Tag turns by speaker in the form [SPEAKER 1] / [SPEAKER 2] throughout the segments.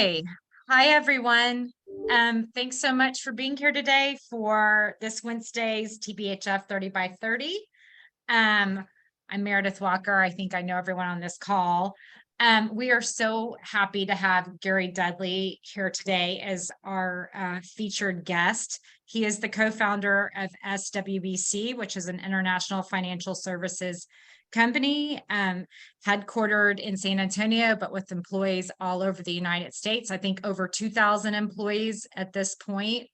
[SPEAKER 1] Okay. Hi, everyone. Thanks so much for being here today for this Wednesday's TBHF 30 by 30. I'm Meredith Walker. I think I know everyone on this call. We are so happy to have Gary Dudley here today as our featured guest. He is the co-founder of SWBC, which is an international financial services company headquartered in San Antonio, but with employees all over the United States. I think over 2,000 employees at this point.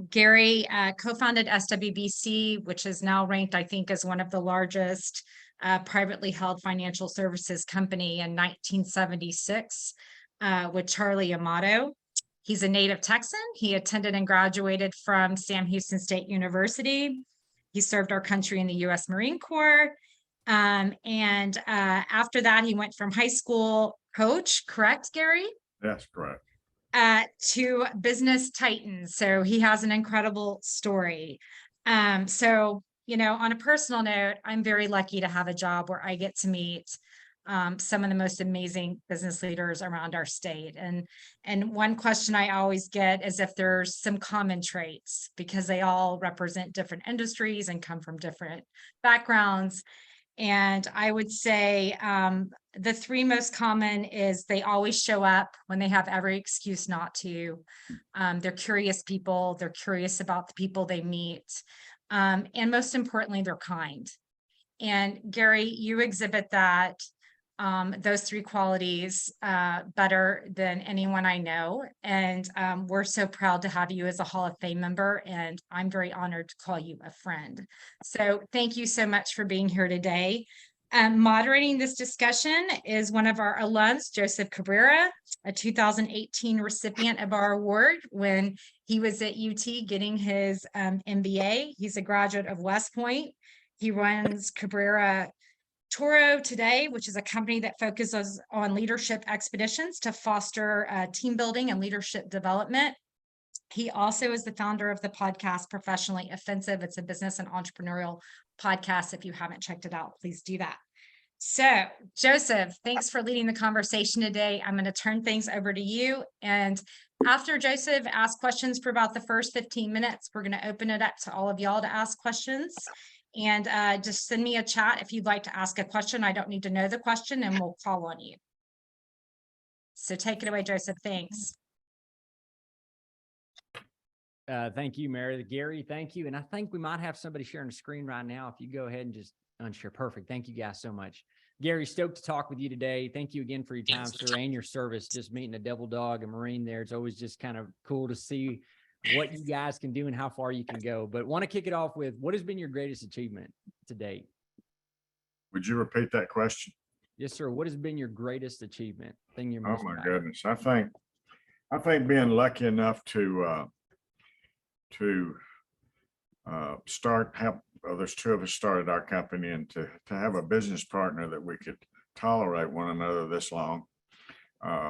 [SPEAKER 1] Gary co-founded SWBC, which is now ranked, I think, as one of the largest privately held financial services company in 1976 with Charlie Amato. He's a native Texan. He attended and graduated from Sam Houston State University. He served our country in the U.S. Marine Corps. After that, he went from high school coach, correct, Gary?
[SPEAKER 2] That's correct.
[SPEAKER 1] To business titans. So he has an incredible story. On a personal note, I'm very lucky to have a job where I get to meet some of the most amazing business leaders around our state. And one question I always get is if there's some common traits, because they all represent different industries and come from different backgrounds. And I would say the three most common is they always show up when they have every excuse not to. They're curious people. They're curious about the people they meet. And most importantly, they're kind. And Gary, you exhibit that those three qualities better than anyone I know. And we're so proud to have you as a Hall of Fame member. And I'm very honored to call you a friend. So thank you so much for being here today. Moderating this discussion is one of our alums, Joseph Cabrera, a 2018 recipient of our award when he was at UT getting his MBA. He's a graduate of West Point. He runs Cabrera Toro today, which is a company that focuses on leadership expeditions to foster team building and leadership development. He also is the founder of the podcast Professionally Offensive. It's a business and entrepreneurial podcast. If you haven't checked it out, please do that. So, Joseph, thanks for leading the conversation today. I'm going to turn things over to you. And after Joseph asks questions for about the first 15 minutes, we're going to open it up to all of y'all to ask questions. And just send me a chat if you'd like to ask a question. I don't need to know the question, and we'll call on you. So take it away, Joseph. Thanks.
[SPEAKER 3] Thank you, Meredith. Gary, thank you. And I think we might have somebody sharing the screen right now. If you go ahead and just unshare. Perfect. Thank you guys so much. Gary, stoked to talk with you today. Thank you again for your time, sir, and your service. Just meeting a devil dog, a Marine there. It's always just kind of cool to see what you guys can do and how far you can go. But want to kick it off with, what has been your greatest achievement to date?
[SPEAKER 2] Would you repeat that question?
[SPEAKER 3] Yes, sir. What has been your greatest achievement? Thing you're most
[SPEAKER 2] Oh my
[SPEAKER 3] proud
[SPEAKER 2] goodness. I think being lucky enough to there's two of us started our company, and to have a business partner that we could tolerate one another this long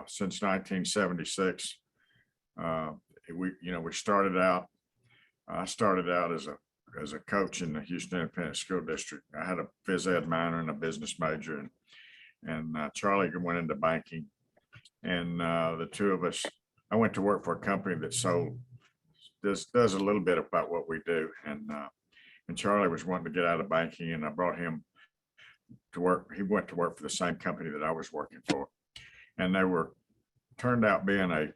[SPEAKER 2] since 1976. We started out. I started out as a coach in the Houston Independent School District. I had a phys ed minor and a business major, and Charlie went into banking. And the two of us, I went to work for a company that does a little bit about what we do. And Charlie was wanting to get out of banking, and I brought him to work. He went to work for the same company that I was working for, and they turned out being a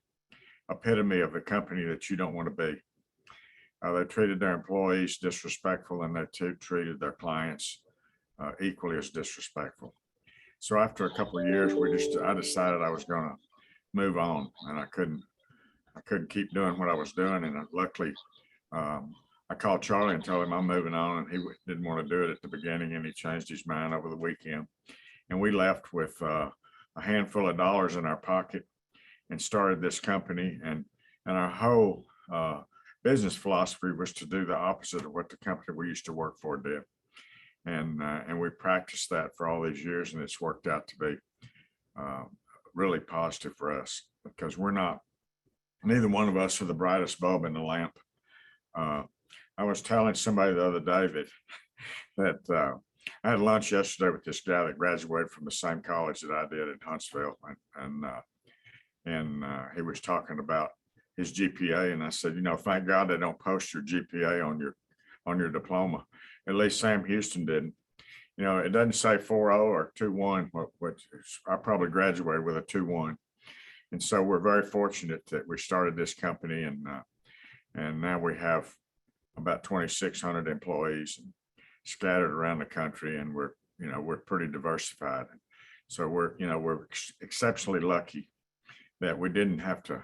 [SPEAKER 2] epitome of the company that you don't want to be. They treated their employees disrespectful, and they treated their clients equally as disrespectful. So after a couple of years, I decided I was going to move on, and I couldn't keep doing what I was doing. And luckily, I called Charlie and told him I'm moving on, and he didn't want to do it at the beginning, and he changed his mind over the weekend. And we left with a handful of dollars in our pocket and started this company. And our whole business philosophy was to do the opposite of what the company we used to work for did. And we practiced that for all these years, and it's worked out to be really positive for us, because neither one of us are the brightest bulb in the lamp. I was telling somebody the other day that I had lunch yesterday with this guy that graduated from the same college that I did in Huntsville, and and he was talking about his GPA, and I said, thank God they don't post your GPA on your diploma. At least Sam Houston didn't. It doesn't say 4.0 or 2.1, which I probably graduated with a 2.1. And so we're very fortunate that we started this company, and now we have about 2,600 employees scattered around the country, and we're pretty diversified. So we're exceptionally lucky that we didn't have to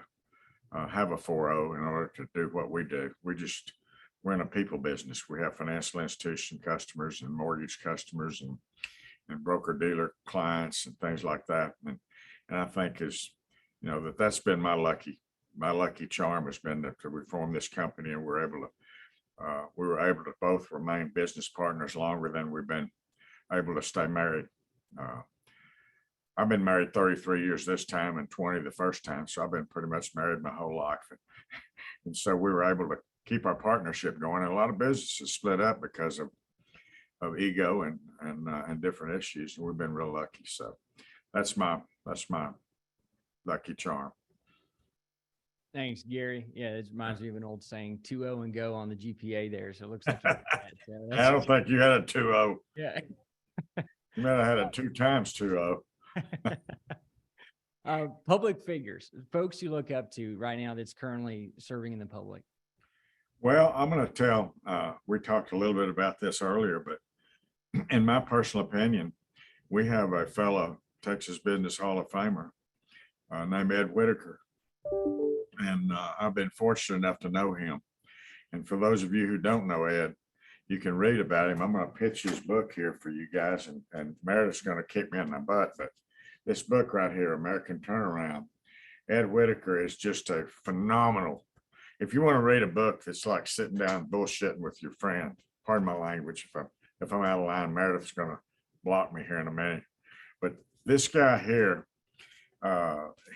[SPEAKER 2] have a 4.0 in order to do what we do. We're in a people business. We have financial institution customers and mortgage customers and broker dealer clients and things like that. And I think that's been my lucky charm has been to reform this company, and we were able to both remain business partners longer than we've been able to stay married. I've been married 33 years this time and 20 the first time. So I've been pretty much married my whole life. And so we were able to keep our partnership going. And a lot of businesses split up because of ego and different issues. And we've been real lucky. So that's my lucky charm.
[SPEAKER 3] Thanks, Gary. Yeah, it reminds me of an old saying, 2.0 and go on the GPA there. So it looks like you're so
[SPEAKER 2] I don't think you had a 2.0.
[SPEAKER 3] Yeah.
[SPEAKER 2] You might have had a 2 times 2.0.
[SPEAKER 3] Public figures, folks you look up to right now that's currently serving in the public.
[SPEAKER 2] Well, I'm going to tell, we talked a little bit about this earlier, but in my personal opinion, we have a fellow Texas Business Hall of Famer named Ed Whitaker. And I've been fortunate enough to know him. And for those of you who don't know Ed, you can read about him. I'm going to pitch his book here for you guys, and Meredith's going to kick me in the butt, but this book right here, American Turnaround, Ed Whitaker is just a phenomenal. If you want to read a book that's like sitting down bullshitting with your friend, pardon my language, if I'm out of line, Meredith's going to block me here in a minute. But this guy here,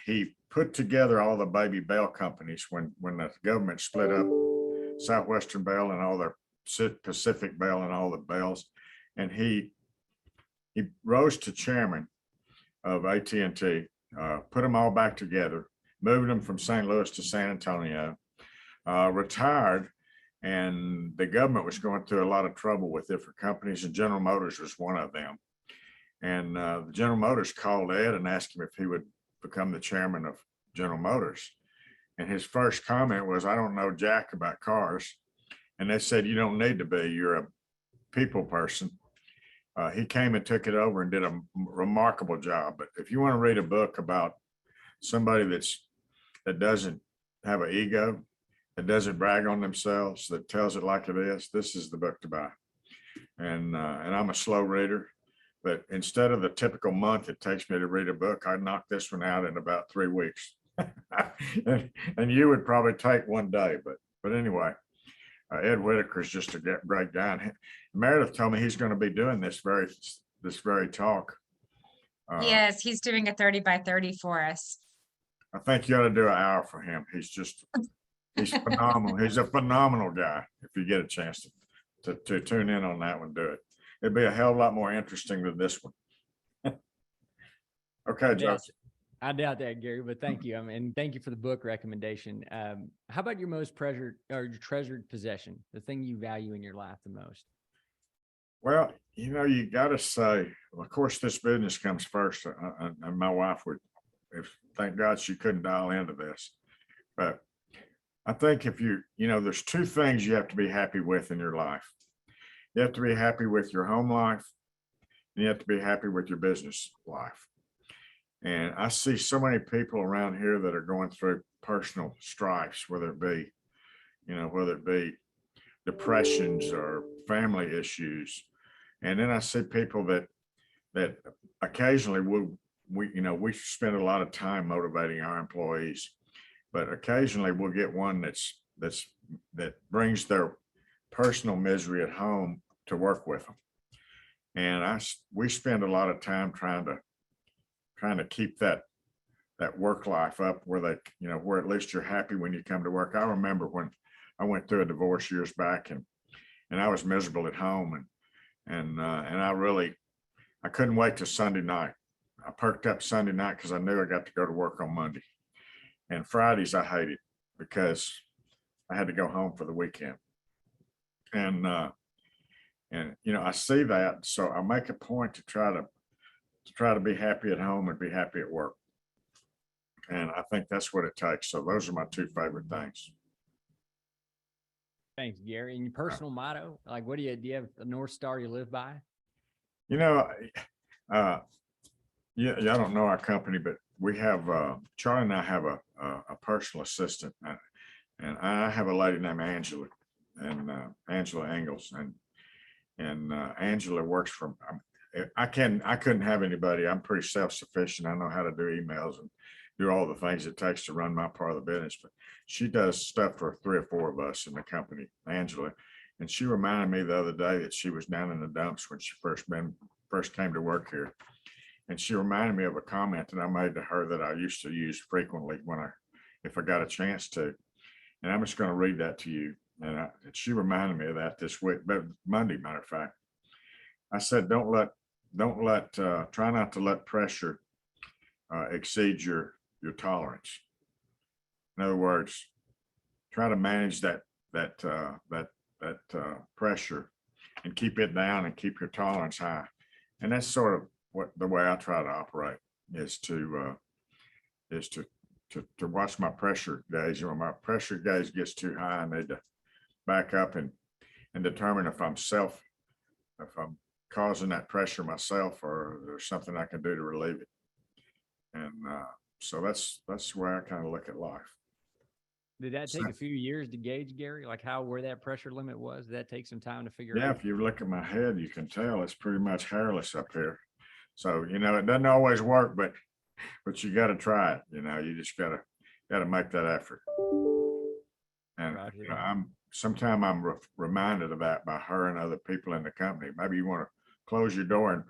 [SPEAKER 2] he put together all the baby bell companies when the government split up Southwestern Bell and all their Pacific Bell and all the bells, and he rose to chairman of AT&T, put them all back together, moved them from St. Louis to San Antonio, retired, and the government was going through a lot of trouble with different companies, and General Motors was one of them. And the General Motors called Ed and asked him if he would become the chairman of General Motors. And his first comment was, I don't know jack about cars. And they said, you don't need to be, you're a people person. He came and took it over and did a remarkable job. But if you want to read a book about somebody that doesn't have an ego, that doesn't brag on themselves, that tells it like it is, this is the book to buy. And I'm a slow reader, but instead of the typical month it takes me to read a book, I knocked this one out in about 3 weeks. and you would probably take 1 day, but anyway. Ed Whitaker is just a great guy. And Meredith told me he's going to be doing this very talk.
[SPEAKER 1] Yes, he's doing a 30 by 30 for us.
[SPEAKER 2] I think you ought to do an hour for him. He's phenomenal. He's a phenomenal guy. If you get a chance to tune in on that one, do it. It'd be a hell of a lot more interesting than this one. Okay, Joseph.
[SPEAKER 3] I doubt that, Gary, but thank you. And thank you for the book recommendation. How about your most treasured possession, the thing you value in your life the most?
[SPEAKER 2] Well, you got to say, of course, this business comes first. And my wife thank God she couldn't dial into this. But I think there's 2 things you have to be happy with in your life. You have to be happy with your home life, and you have to be happy with your business life. And I see so many people around here that are going through personal strifes, whether it be depressions or family issues. And then I see people that occasionally we spend a lot of time motivating our employees, but occasionally we'll get one that brings their personal misery at home to work with them. And we spend a lot of time trying to keep that work life up where where at least you're happy when you come to work. I remember when I went through a divorce years back and I was miserable at home and I couldn't wait till Sunday night. I perked up Sunday night because I knew I got to go to work on Monday. And Fridays I hated because I had to go home for the weekend. And you know, I see that, so I make a point to try to be happy at home and be happy at work. And I think that's what it takes. So those are my two favorite things.
[SPEAKER 3] Thanks, Gary. And your personal motto, like, what do you have a North Star you live by?
[SPEAKER 2] You know, yeah, I don't know our company, but we have, Charlie and I have a personal assistant, and I have a lady named Angela, and Angela Engels, and Angela works from, I couldn't have anybody. I'm pretty self-sufficient. I know how to do emails and do all the things it takes to run my part of the business, but she does stuff for 3 or 4 of us in the company, Angela. And she reminded me the other day that she was down in the dumps when she first came to work here. And she reminded me of a comment that I made to her that I used to use frequently if I got a chance to. And I'm just going to read that to you. And she reminded me of that this week, but Monday, matter of fact. I said, try not to let pressure exceed your tolerance. In other words, try to manage that pressure and keep it down and keep your tolerance high. And that's sort of the way I try to operate is to watch my pressure gauge. When my pressure gauge gets too high, I need to back up and determine if I'm causing that pressure myself, or there's something I can do to relieve it. And so that's the way I kind of look at life.
[SPEAKER 3] Did that take a few years to gauge, Gary? Like where that pressure limit was? Did that take some time to figure out?
[SPEAKER 2] Yeah, if you look at my head, you can tell it's pretty much hairless up here. So, you know, it doesn't always work, but you got to try it. You know, you just got to make that effort. And you know, sometimes I'm reminded of that by her and other people in the company. Maybe you want to close your door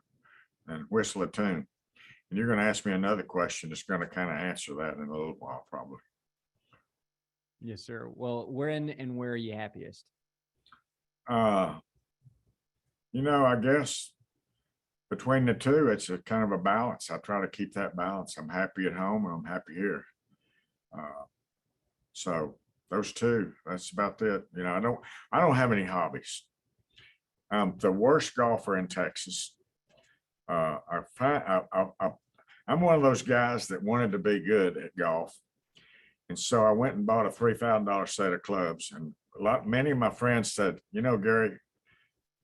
[SPEAKER 2] and whistle a tune. And you're going to ask me another question that's going to kind of answer that in a little while, probably.
[SPEAKER 3] Yes, sir. Well, where are you happiest?
[SPEAKER 2] You know, I guess between the two, it's a kind of a balance. I try to keep that balance. I'm happy at home and I'm happy here. So those two, that's about it. You know, I don't have any hobbies. I'm the worst golfer in Texas. I'm one of those guys that wanted to be good at golf. And so I went and bought a $3,000 set of clubs, and many of my friends said, you know, Gary,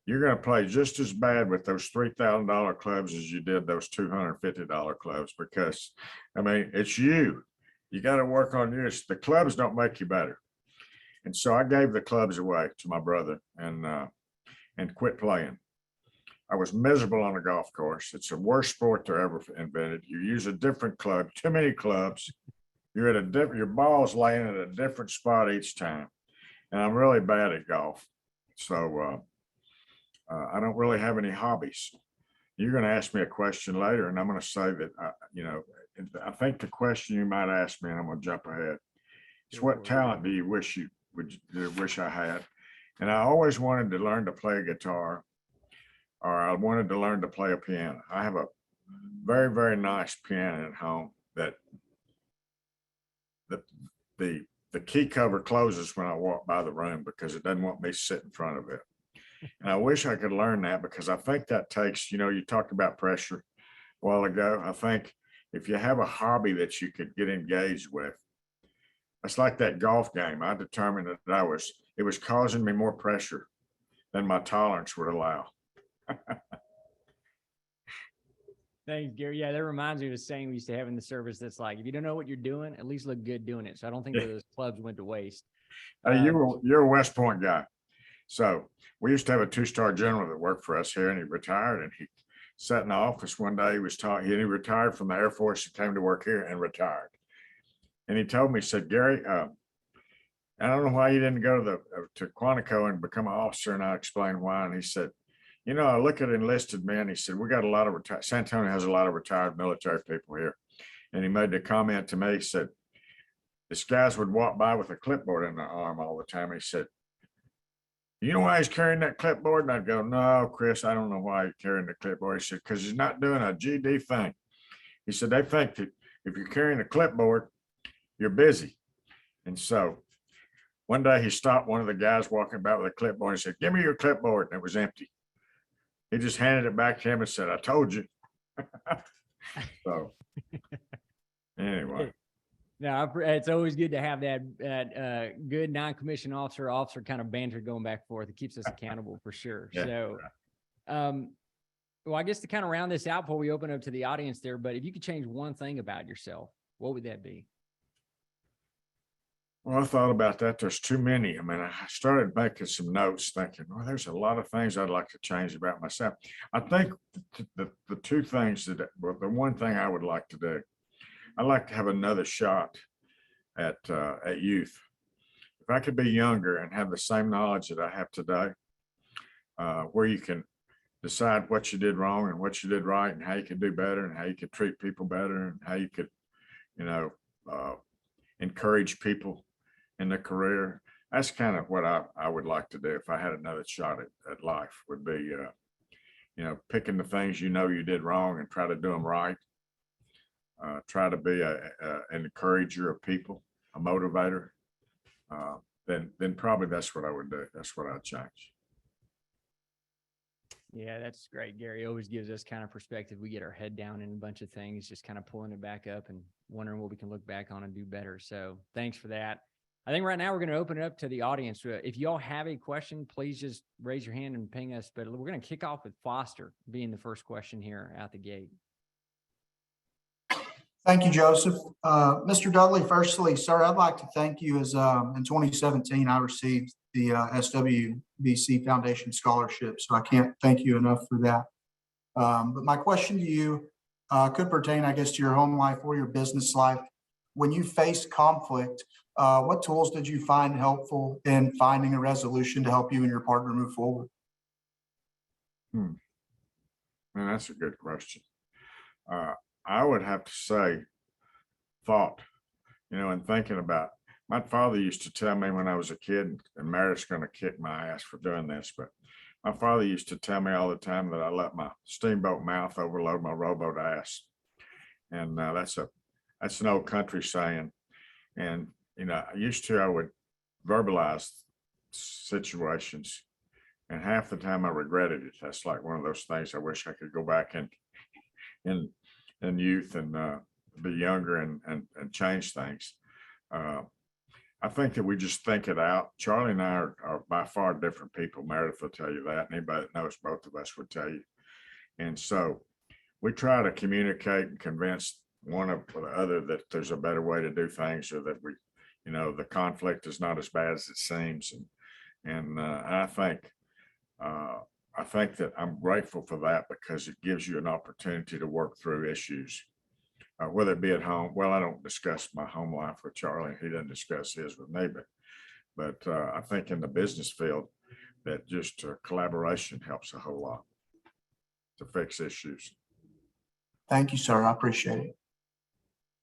[SPEAKER 2] you're going to play just as bad with those $3,000 clubs as you did those $250 clubs, because I mean, it's you got to work on yours. The clubs don't make you better. And so I gave the clubs away to my brother and quit playing. I was miserable on a golf course. It's the worst sport they ever invented. You use a different club, too many clubs. You're at your ball's laying at a different spot each time. And I'm really bad at golf. So I don't really have any hobbies. You're going to ask me a question later, and I'm going to say that, you know, I think the question you might ask me, and I'm going to jump ahead, is what talent do you wish I had? And I always wanted to learn to play a guitar, or I wanted to learn to play a piano. I have a very, very nice piano at home that the key cover closes when I walk by the room because it doesn't want me to sit in front of it. And I wish I could learn that, because I think that takes, you know, you talked about pressure a while ago. I think if you have a hobby that you could get engaged with, it's like that golf game. I determined that it was causing me more pressure than my tolerance would allow.
[SPEAKER 3] Thanks, Gary. Yeah, that reminds me of the saying we used to have in the service. That's like, if you don't know what you're doing, at least look good doing it. So I don't think those clubs went to waste.
[SPEAKER 2] You're a West Point guy. So we used to have a 2-star general that worked for us here, and he retired, and he sat in the office one day. He retired from the Air Force and came to work here and retired. And he told me, he said, Gary, I don't know why you didn't go to Quantico and become an officer. And I explained why. And he said, you know, I look at enlisted men. He said, we got a lot of San Antonio has a lot of retired military people here. And he made the comment to me, he said, this guys would walk by with a clipboard in their arm all the time. He said, you know why he's carrying that clipboard? And I'd go, no, Chris, I don't know why he's carrying the clipboard. He said, because he's not doing a GD thing. He said, they think that if you're carrying a clipboard, you're busy. And so one day he stopped one of the guys walking about with a clipboard and said, "Give me your clipboard." And it was empty. He just handed it back to him and said, "I told you." So anyway.
[SPEAKER 3] No, it's always good to have that good non-commissioned officer kind of banter going back and forth. It keeps us accountable for sure.
[SPEAKER 2] Yeah.
[SPEAKER 3] So, well, I guess to kind of round this out before we open up to the audience there, but if you could change one thing about yourself, what would that be?
[SPEAKER 2] Well, I thought about that. There's too many. I mean, I started making some notes thinking, well, there's a lot of things I'd like to change about myself. I think the two things well, the one thing I would like to do, I'd like to have another shot at youth. If I could be younger and have the same knowledge that I have today, where you can decide what you did wrong and what you did right and how you could do better and how you could treat people better and how you could, encourage people in their career. That's kind of what I would like to do if I had another shot at life, would be, picking the things you did wrong and try to do them right. Try to be an encourager of people, a motivator. Then probably that's what I would do. That's what I'd change.
[SPEAKER 3] Yeah, that's great. Gary always gives us kind of perspective. We get our head down in a bunch of things, just kind of pulling it back up and wondering what we can look back on and do better. So thanks for that. I think right now we're going to open it up to the audience. If y'all have a question, please just raise your hand and ping us. But we're going to kick off with Foster being the first question here out the gate.
[SPEAKER 4] Thank you, Joseph. Mr. Dudley, firstly, sir, I'd like to thank you as in 2017, I received the SWBC Foundation Scholarship. So I can't thank you enough for that. But my question to you could pertain, I guess, to your home life or your business life. When you faced conflict, what tools did you find helpful in finding a resolution to help you and your partner move forward?
[SPEAKER 2] Man, that's a good question. I would have to say thought, and thinking about. My father used to tell me when I was a kid, and Meredith's going to kick my ass for doing this, but my father used to tell me all the time that I let my steamboat mouth overload my rowboat ass. And that's an old country saying. And, I would verbalize situations, and half the time I regretted it. That's like one of those things I wish I could go back in youth and be younger and change things. I think that we just think it out. Charlie and I are by far different people. Meredith will tell you that. Anybody that knows both of us would tell you. And so we try to communicate and convince one of the other that there's a better way to do things, or that we, the conflict is not as bad as it seems. And I think that I'm grateful for that, because it gives you an opportunity to work through issues. Whether it be at home. Well, I don't discuss my home life with Charlie. He doesn't discuss his with me, but I think in the business field that just collaboration helps a whole lot to fix issues.
[SPEAKER 4] Thank you, sir. I appreciate it.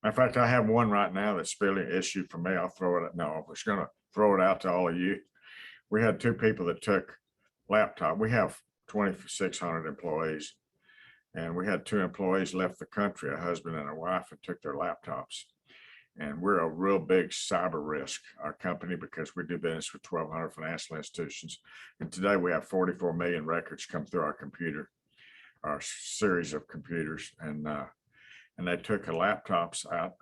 [SPEAKER 2] In fact, I have one right now that's really an issue for me. I'll throw it. No, I was going to throw it out to all of you. We had two people that took laptop. We have 2,600 employees. And we had two employees left the country, a husband and a wife, and took their laptops. And we're a real big cyber risk, our company, because we do business with 1,200 financial institutions. And today we have 44 million records come through our series of computers. And they took the laptops out,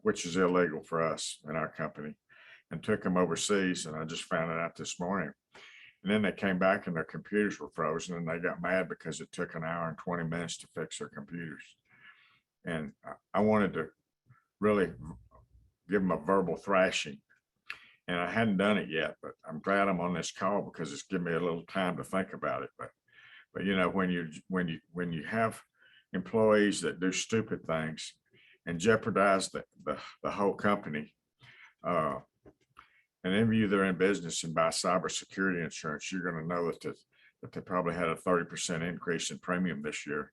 [SPEAKER 2] which is illegal for us in our company, and took them overseas. And I just found it out this morning. And then they came back and their computers were frozen, and they got mad because it took an hour and 20 minutes to fix their computers. And I wanted to really give them a verbal thrashing. And I hadn't done it yet, but I'm glad I'm on this call, because it's given me a little time to think about it. But when you have employees that do stupid things and jeopardize the whole company, and any of you that are in business and buy cybersecurity insurance, you're going to know that they probably had a 30% increase in premium this year.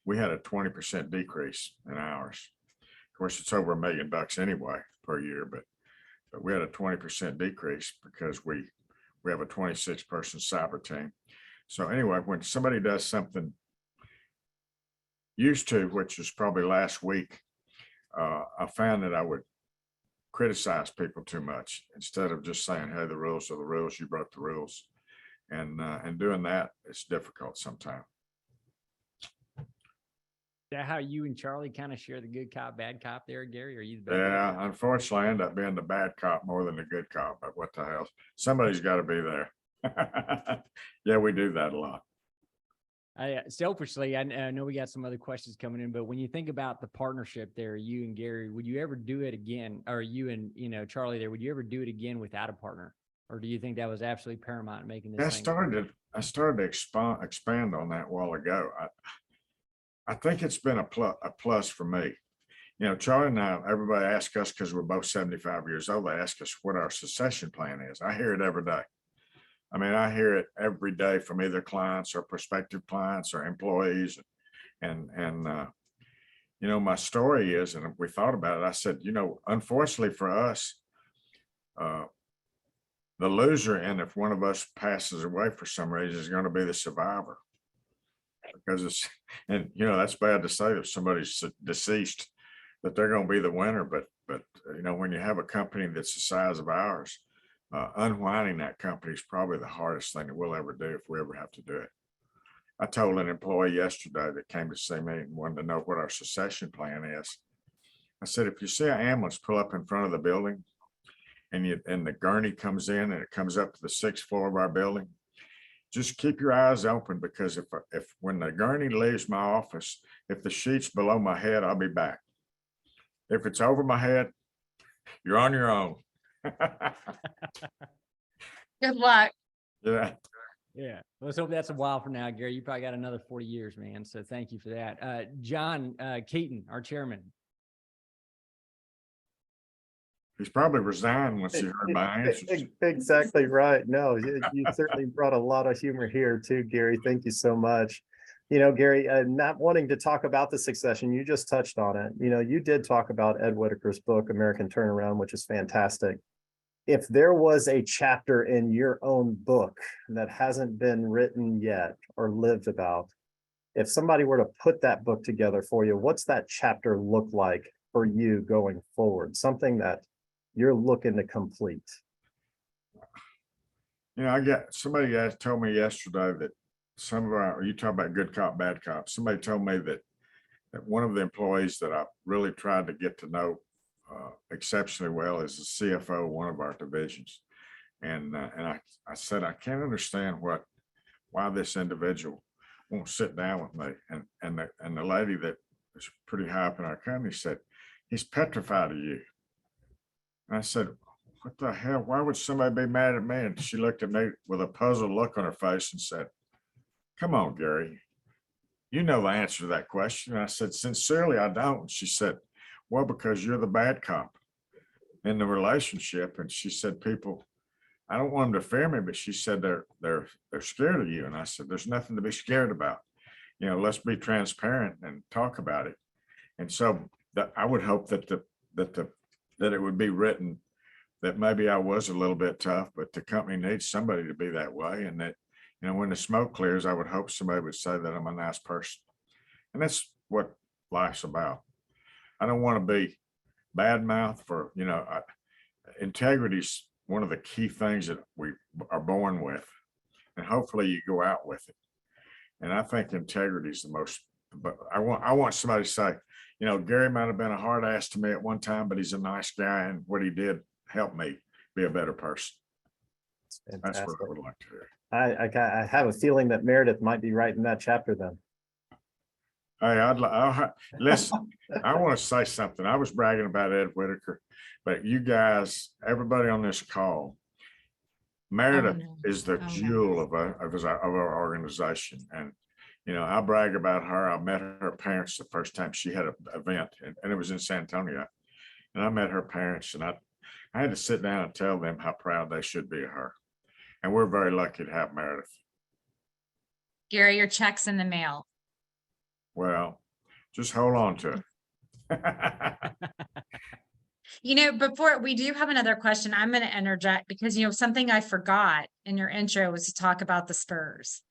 [SPEAKER 2] We had a 20% decrease in ours. Of course, it's over $1 million anyway per year, but we had a 20% decrease because we have a 26-person cyber team. So anyway, when somebody does something used to, which was probably last week, I found that I would criticize people too much instead of just saying, hey, the rules are the rules, you broke the rules. And doing that, it's difficult sometimes.
[SPEAKER 3] Is that how you and Charlie kind of share the good cop, bad cop there, Gary? Are you the bad cop?
[SPEAKER 2] Yeah, unfortunately, I end up being the bad cop more than the good cop, but what the hell? Somebody's got to be there. Yeah, we do that a lot.
[SPEAKER 3] Selfishly, I know we got some other questions coming in, but when you think about the partnership there, you and Gary, would you ever do it again? Or you and, Charlie there, would you ever do it again without a partner? Or do you think that was absolutely paramount in making this
[SPEAKER 2] I
[SPEAKER 3] thing?
[SPEAKER 2] started to expand on that a while ago. I think it's been a plus for me. Charlie and I, everybody asks us, because we're both 75 years old, they ask us what our succession plan is. I hear it every day. I mean, I hear it every day from either clients or prospective clients or employees. And my story is, and we thought about it, I said, unfortunately for us, the loser, and if one of us passes away for some reason, is going to be the survivor. Because that's bad to say if somebody's deceased, that they're going to be the winner. But when you have a company that's the size of ours, unwinding that company is probably the hardest thing that we'll ever do if we ever have to do it. I told an employee yesterday that came to see me and wanted to know what our succession plan is. I said, if you see an ambulance pull up in front of the building and the gurney comes in and it comes up to the 6th floor of our building, just keep your eyes open, because if when the gurney leaves my office, if the sheet's below my head, I'll be back. If it's over my head, you're on your own.
[SPEAKER 1] Good luck.
[SPEAKER 2] Yeah.
[SPEAKER 3] Yeah. Let's hope that's a while from now, Gary. You probably got another 40 years, man. So thank you for that. John Keaton, our chairman.
[SPEAKER 2] He's probably resigned once he heard my answers.
[SPEAKER 5] Exactly right. No, you certainly brought a lot of humor here too, Gary. Thank you so much. Gary, not wanting to talk about the succession, you just touched on it. You did talk about Ed Whitaker's book, American Turnaround, which is fantastic. If there was a chapter in your own book that hasn't been written yet or lived about, if somebody were to put that book together for you, what's that chapter look like for you going forward? Something that you're looking to complete.
[SPEAKER 2] I got somebody told me yesterday that some of our, you talk about good cop, bad cop. Somebody told me that one of the employees that I really tried to get to know exceptionally well is the CFO of one of our divisions. And I said, I can't understand why this individual won't sit down with me. And the lady that is pretty high up in our company said, he's petrified of you. And I said, what the hell? Why would somebody be mad at me? And she looked at me with a puzzled look on her face and said, come on, Gary, you know the answer to that question. And I said, sincerely, I don't. She said, well, because you're the bad cop in the relationship. And she said, people, I don't want them to fear me, but she said they're scared of you. And I said, there's nothing to be scared about. Let's be transparent and talk about it. And so I would hope that it would be written that maybe I was a little bit tough, but the company needs somebody to be that way. And that, when the smoke clears, I would hope somebody would say that I'm a nice person. And that's what life's about. I don't want to be bad mouth for, integrity's one of the key things that we are born with, and hopefully you go out with it. And I think integrity is the most, but I want somebody to say, Gary might have been a hard ass to me at one time, but he's a nice guy. And what he did helped me be a better person. That's what I would like to hear.
[SPEAKER 5] I have a feeling that Meredith might be writing that chapter then.
[SPEAKER 2] Hey, listen, I want to say something. I was bragging about Ed Whitaker, but you guys, everybody on this call, Meredith is the jewel of our organization. And, I brag about her. I met her parents the first time she had an event, and it was in San Antonio. And I met her parents, and I had to sit down and tell them how proud they should be of her. And we're very lucky to have Meredith.
[SPEAKER 1] Gary, your check's in the mail.
[SPEAKER 2] Well, just hold on to it.
[SPEAKER 1] Before we do have another question, I'm going to interject because, something I forgot in your intro was to talk about the Spurs.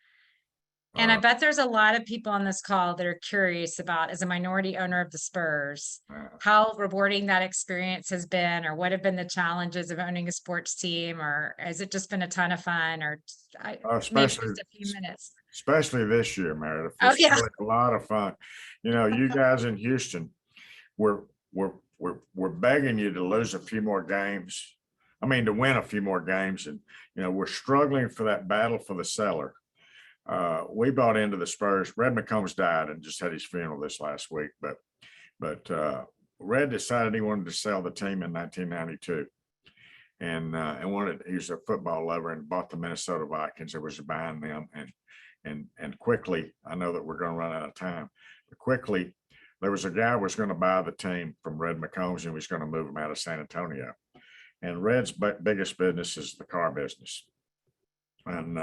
[SPEAKER 1] And I bet there's a lot of people on this call that are curious about, as a minority owner of the Spurs, how rewarding that experience has been, or what have been the challenges of owning a sports team, or has it just been a ton of fun, or maybe
[SPEAKER 2] especially,
[SPEAKER 1] just a few minutes?
[SPEAKER 2] especially this year, Meredith.
[SPEAKER 1] Oh,
[SPEAKER 2] It's
[SPEAKER 1] yeah.
[SPEAKER 2] really a lot of fun. You know, you guys in Houston, we're begging you to lose a few more games. I mean, to win a few more games, and you know, we're struggling for that battle for the cellar. We bought into the Spurs. Red McCombs died and just had his funeral this last week, but Red decided he wanted to sell the team in 1992, and he was a football lover and bought the Minnesota Vikings. It was behind them, and quickly, I know that we're going to run out of time, but quickly, there was a guy who was going to buy the team from Red McCombs, and he was going to move him out of San Antonio. And Red's biggest business is the car business, and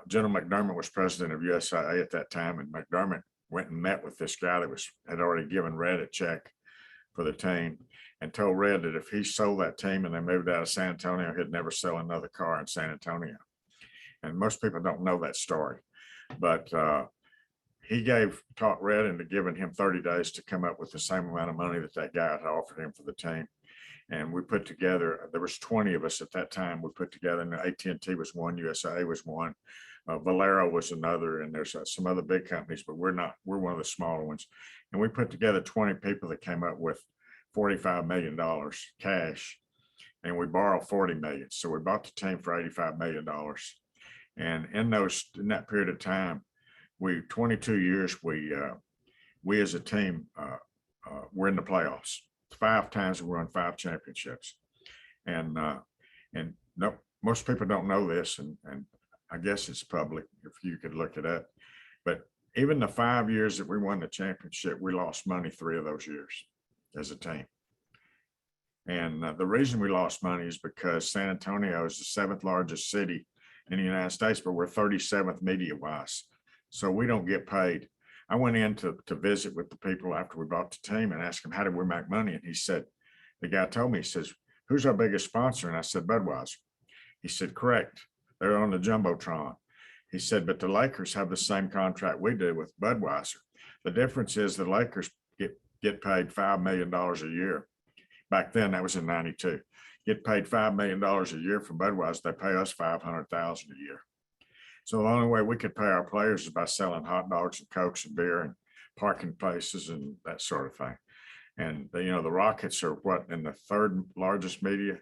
[SPEAKER 2] General McDermott was president of USIA at that time, and McDermott went and met with this guy that had already given Red a check for the team, and told Red that if he sold that team and they moved out of San Antonio, he'd never sell another car in San Antonio. And most people don't know that story, but he taught Red into giving him 30 days to come up with the same amount of money that guy had offered him for the team. And we put together, there was 20 of us at that time. We put together, and AT&T was one, USA was one, Valero was another, and there's some other big companies, but we're one of the smaller ones. And we put together 20 people that came up with $45 million cash, and we borrowed 40 million. So we bought the team for $85 million. And in that period of time, 22 years, we as a team, we're in the playoffs. 5 times we won 5 championships, and no, most people don't know this, and I guess it's public if you could look it up. But even the 5 years that we won the championship, we lost money 3 of those years as a team. And the reason we lost money is because San Antonio is the 7th largest city in the United States, but we're 37th media-wise, so we don't get paid. I went in to visit with the people after we bought the team and asked him, how did we make money? And he said, the guy told me, he says, who's our biggest sponsor? And I said, Budweiser. He said, correct. They're on the Jumbotron. He said, but the Lakers have the same contract we do with Budweiser. The difference is the Lakers get paid $5 million a year. Back then, that was in 92. Get paid $5 million a year from Budweiser. They pay us $500,000 a year. So the only way we could pay our players is by selling hot dogs and Cokes and beer and parking places and that sort of thing. And the Rockets are in the 3rd largest media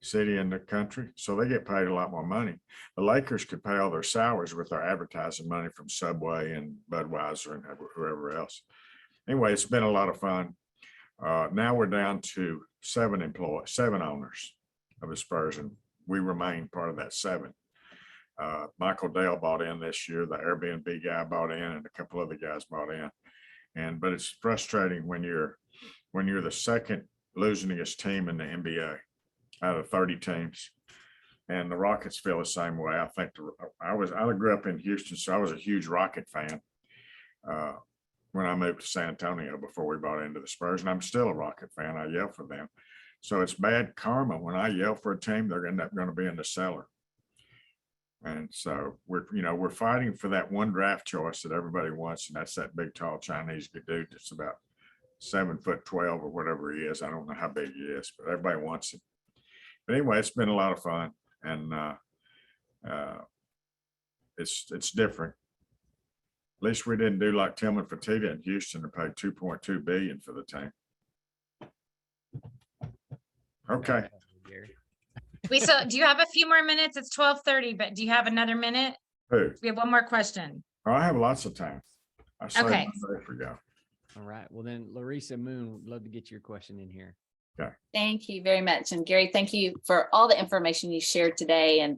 [SPEAKER 2] city in the country. So they get paid a lot more money. The Lakers could pay all their salaries with their advertising money from Subway and Budweiser and whoever else. Anyway, it's been a lot of fun. Now we're down to 7 owners of the Spurs, and we remain part of that 7. Michael Dale bought in this year, the Airbnb guy bought in, and a couple other guys bought in. But it's frustrating when you're the 2nd losingest team in the NBA out of 30 teams. And the Rockets feel the same way. I think I grew up in Houston, so I was a huge Rocket fan when I moved to San Antonio before we bought into the Spurs, and I'm still a Rocket fan. I yell for them. So it's bad karma. When I yell for a team, they're going to be in the cellar. And so we're fighting for that one draft choice that everybody wants, and that's that big, tall Chinese dude that's about 7'12" or whatever he is. I don't know how big he is, but everybody wants him. But anyway, it's been a lot of fun, and it's different. At least we didn't do like Tillman Fertitta in Houston and paid $2.2 billion for the team. Okay.
[SPEAKER 1] Do you have a few more minutes? It's 12:30, but do you have another minute?
[SPEAKER 2] Who?
[SPEAKER 1] We have one more question.
[SPEAKER 2] Oh, I have lots of time.
[SPEAKER 1] Okay.
[SPEAKER 3] All right. Well, then Larissa Moon, would love to get your question in here.
[SPEAKER 2] Okay.
[SPEAKER 6] Thank you very much. And Gary, thank you for all the information you shared today and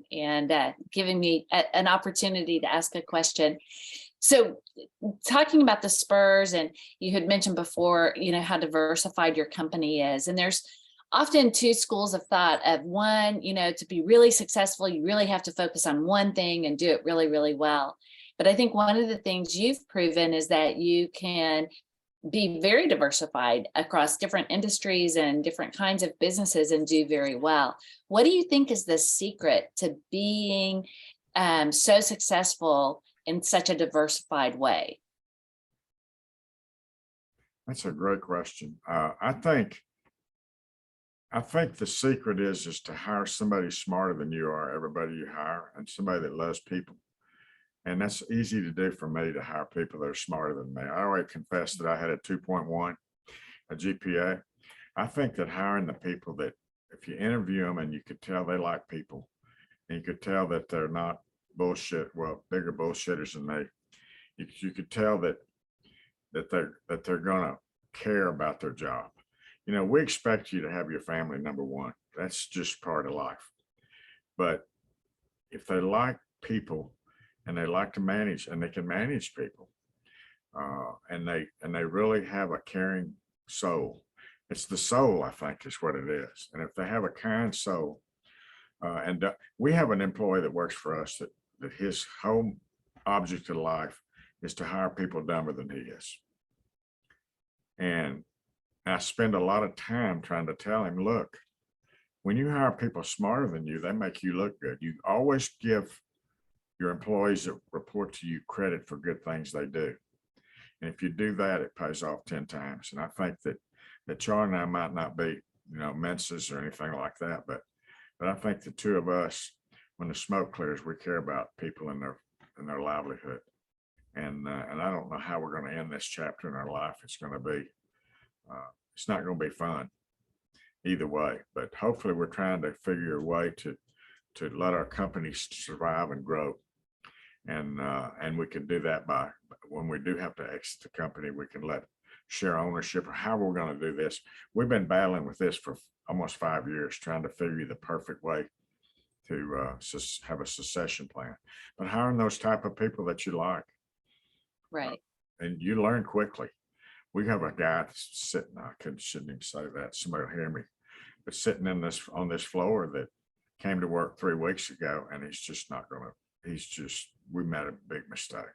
[SPEAKER 6] giving me an opportunity to ask a question. So talking about the Spurs, and you had mentioned before, how diversified your company is, and there's often 2 schools of thought of one, to be really successful, you really have to focus on one thing and do it really, really well. But I think one of the things you've proven is that you can be very diversified across different industries and different kinds of businesses and do very well. What do you think is the secret to being so successful in such a diversified way?
[SPEAKER 2] That's a great question. I think the secret is to hire somebody smarter than you are, everybody you hire, and somebody that loves people. And that's easy to do for me, to hire people that are smarter than me. I already confessed that I had a 2.1, a GPA. I think that hiring the people that, if you interview them and you could tell they like people, and you could tell that they're not bullshit, well, bigger bullshitters than me, you could tell that they're gonna care about their job. You know, we expect you to have your family number one. That's just part of life. But if they like people and they like to manage, and they can manage people, and they really have a caring soul. It's the soul, I think, is what it is. And if they have a kind soul, we have an employee that works for us that his whole object of life is to hire people dumber than he is. And I spend a lot of time trying to tell him, look, when you hire people smarter than you, they make you look good. You always give your employees that report to you credit for good things they do. And if you do that, it pays off 10 times. And I think that Charlie and I might not be, menses or anything like that, but I think the two of us, when the smoke clears, we care about people and their livelihood. And I don't know how we're going to end this chapter in our life. It's going to be, it's not going to be fun either way, but hopefully we're trying to figure a way to let our companies survive and grow. And we can do that by, when we do have to exit the company, we can share ownership, or how we're going to do this. We've been battling with this for almost 5 years, trying to figure the perfect way to have a succession plan, but hiring those type of people that you like.
[SPEAKER 6] Right.
[SPEAKER 2] And you learn quickly. We have a guy that's sitting, shouldn't even say that, somebody will hear me, but sitting on this floor that came to work 3 weeks ago, and he's just not going to, we made a big mistake.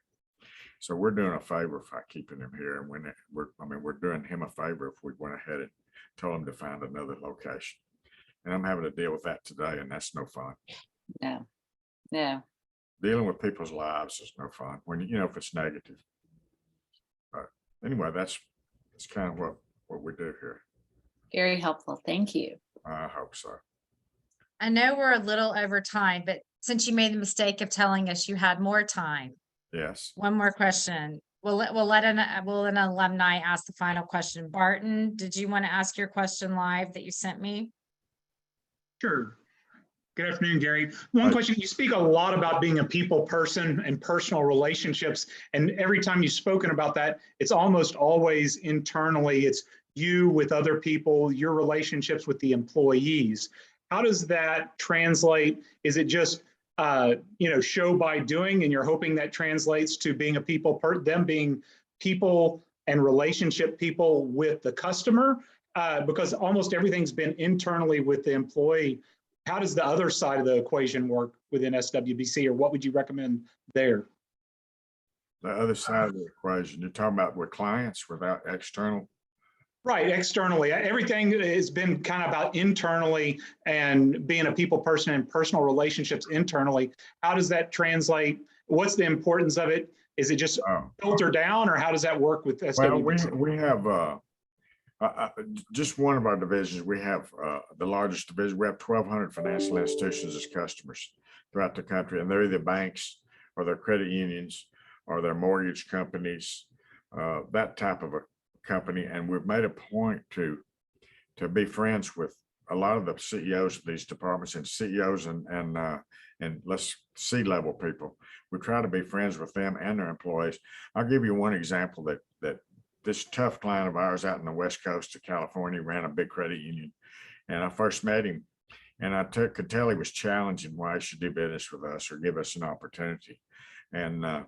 [SPEAKER 2] So we're doing a favor by keeping him here. And we're doing him a favor if we went ahead and told him to find another location. And I'm having to deal with that today, and that's no fun.
[SPEAKER 6] No.
[SPEAKER 2] Dealing with people's lives is no fun when, if it's negative. But anyway, that's kind of what we do here.
[SPEAKER 6] Very helpful. Thank you.
[SPEAKER 2] I hope so.
[SPEAKER 1] I know we're a little over time, but since you made the mistake of telling us you had more time.
[SPEAKER 2] Yes.
[SPEAKER 1] One more question. Will an alumni ask the final question? Barton, did you want to ask your question live that you sent me?
[SPEAKER 7] Sure. Good afternoon, Gary. One question, you speak a lot about being a people person and personal relationships. And every time you've spoken about that, it's almost always internally. It's you with other people, your relationships with the employees. How does that translate? Is it just, show by doing, and you're hoping that translates to being a people, them being people and relationship people with the customer? Because almost everything's been internally with the employee. How does the other side of the equation work within SWBC, or what would you recommend there?
[SPEAKER 2] The other side of the equation, you're talking about with clients without external?
[SPEAKER 7] Right, externally. Everything has been kind of about internally and being a people person and personal relationships internally. How does that translate? What's the importance of it? Is it just filter down, or how does that work with SWBC?
[SPEAKER 2] Well, we have just one of our divisions. We have the largest division. We have 1,200 financial institutions as customers throughout the country, and they're either banks or they're credit unions or they're mortgage companies, that type of a company. And we've made a point to be friends with a lot of the CEOs of these departments, and CEOs and let's C-level people. We try to be friends with them and their employees. I'll give you one example that this tough client of ours out in the West Coast of California ran a big credit union. And I first met him, and I could tell he was challenging why he should do business with us or give us an opportunity. And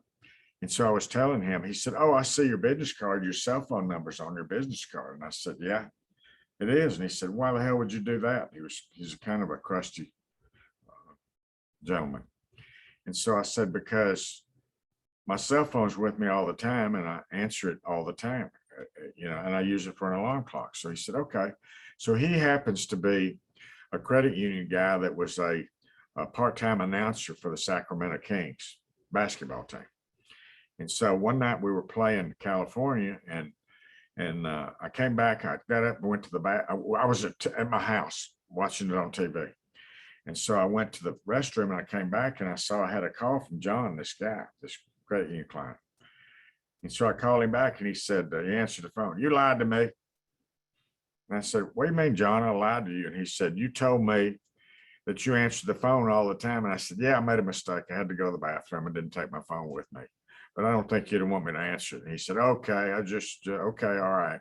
[SPEAKER 2] so I was telling him, he said, "Oh, I see your business card, your cell phone number's on your business card." And I said, "Yeah, it is." And he said, "Why the hell would you do that?" He's kind of a crusty gentleman. And so I said, "Because my cell phone's with me all the time, and I answer it all the time, and I use it for an alarm clock." So he said, "Okay." So he happens to be a credit union guy that was a part-time announcer for the Sacramento Kings basketball team. And so one night we were playing California, and I came back, I got up and went to the back. I was at my house watching it on TV. And so I went to the restroom and I came back and I saw I had a call from John, this guy, this credit union client. And so I called him back and he said, he answered the phone, "You lied to me." And I said, "What do you mean, John? I lied to you?" And he said, "You told me that you answered the phone all the time." And I said, "Yeah, I made a mistake. I had to go to the bathroom and didn't take my phone with me. But I don't think you didn't want me to answer it." And he said, "Okay, okay, all right."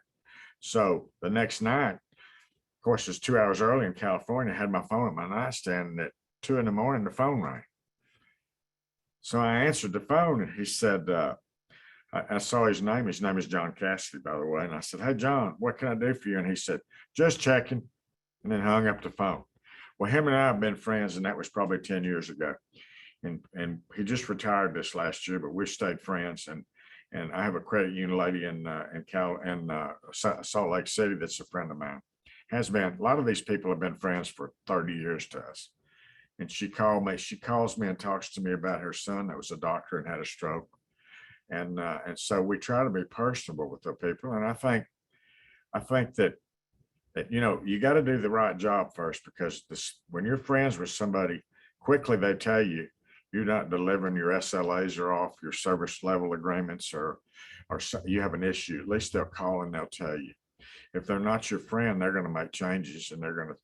[SPEAKER 2] So the next night, of course, it's 2 hours early in California, I had my phone at my nightstand, and at 2 in the morning, the phone rang. So I answered the phone and he said, I saw his name. His name is John Cassidy, by the way. And I said, "Hey, John, what can I do for you?" And he said, "Just checking," and then hung up the phone. Well, him and I have been friends, and that was probably 10 years ago. And he just retired this last year, but we stayed friends. And I have a credit union lady in Salt Lake City that's a friend of mine. Has been. A lot of these people have been friends for 30 years to us. And she calls me and talks to me about her son that was a doctor and had a stroke. And so we try to be personable with the people. And I think that you got to do the right job first, because when you're friends with somebody, quickly they tell you you're not delivering your SLAs or off your service level agreements, or you have an issue. At least they'll call and they'll tell you. If they're not your friend, they're going to make changes and they're going to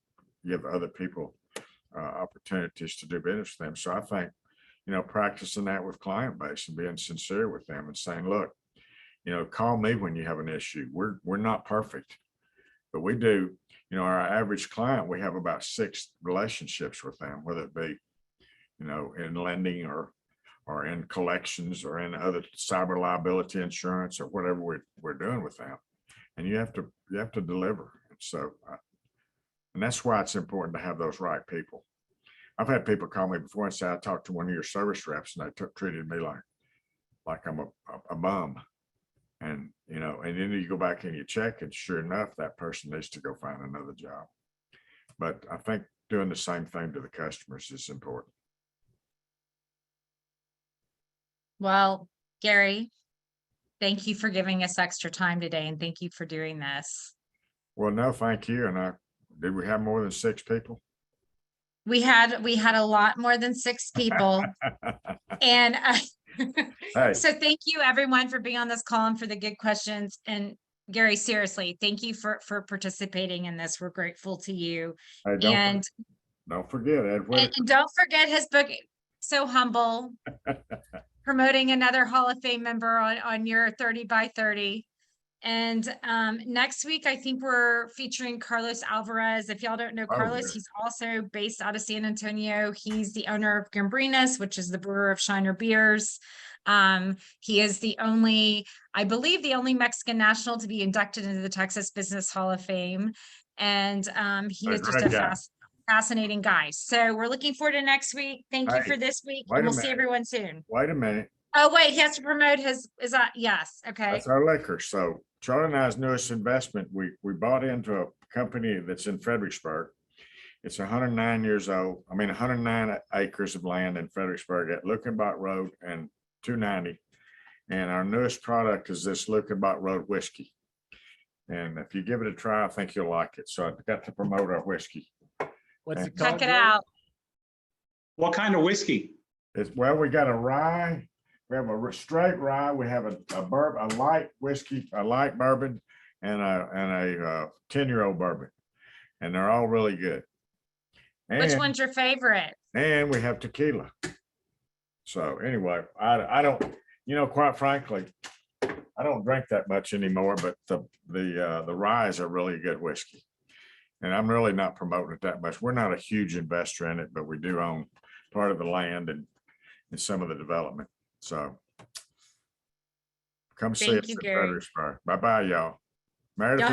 [SPEAKER 2] give other people opportunities to do business with them. So I think, practicing that with client base and being sincere with them and saying, "Look, call me when you have an issue. We're not perfect, but we do, our average client, we have about 6 relationships with them, whether it be, in lending or in collections or in other cyber liability insurance or whatever we're doing with them. And you have to deliver. So, and that's why it's important to have those right people. I've had people call me before and say, "I talked to one of your service reps and they treated me like I'm a bum." And, and then you go back and you check, and sure enough, that person needs to go find another job. But I think doing the same thing to the customers is important.
[SPEAKER 1] Well, Gary, thank you for giving us extra time today, and thank you for doing this.
[SPEAKER 2] Well, no, thank you. And did we have more than 6 people?
[SPEAKER 1] We had a lot more than 6 people. And
[SPEAKER 2] Hey.
[SPEAKER 1] so thank you everyone for being on this call and for the good questions. And Gary, seriously, thank you for participating in this. We're grateful to you.
[SPEAKER 2] Hey, don't forget Ed.
[SPEAKER 1] And don't forget his book, So Humble, promoting another Hall of Fame member on your 30 by 30. And next week, I think we're featuring Carlos Alvarez. If y'all don't know Carlos, he's also based out of San Antonio. He's the owner of Gambrinus, which is the brewer of Shiner beers. He is I believe the only Mexican national to be inducted into the Texas Business Hall of Fame. And he is just a fascinating guy. So we're looking forward to next week. Thank you for this week. And we'll see everyone soon.
[SPEAKER 2] Wait a minute.
[SPEAKER 1] Oh, wait, he has to promote yes. Okay.
[SPEAKER 2] That's our liquor. So Charlie and I's newest investment, we bought into a company that's in Fredericksburg. It's 109 years old. 109 acres of land in Fredericksburg at Luckenbach Road and 290. And our newest product is this Luckenbach Road whiskey. And if you give it a try, I think you'll like it. So I've got to promote our whiskey.
[SPEAKER 3] What's it called?
[SPEAKER 1] Check it out.
[SPEAKER 7] What kind of whiskey?
[SPEAKER 2] We got a rye. We have a straight rye. We have a light whiskey, a light bourbon, and a 10-year-old bourbon, and they're all really good. And,
[SPEAKER 1] which one's your favorite?
[SPEAKER 2] And we have tequila. So anyway, I don't, quite frankly, I don't drink that much anymore. But the rye is a really good whiskey, and I'm really not promoting it that much. We're not a huge investor in it, but we do own part of the land and some of the development. So come see us in Fredericksburg. Bye-bye, y'all. Meredith,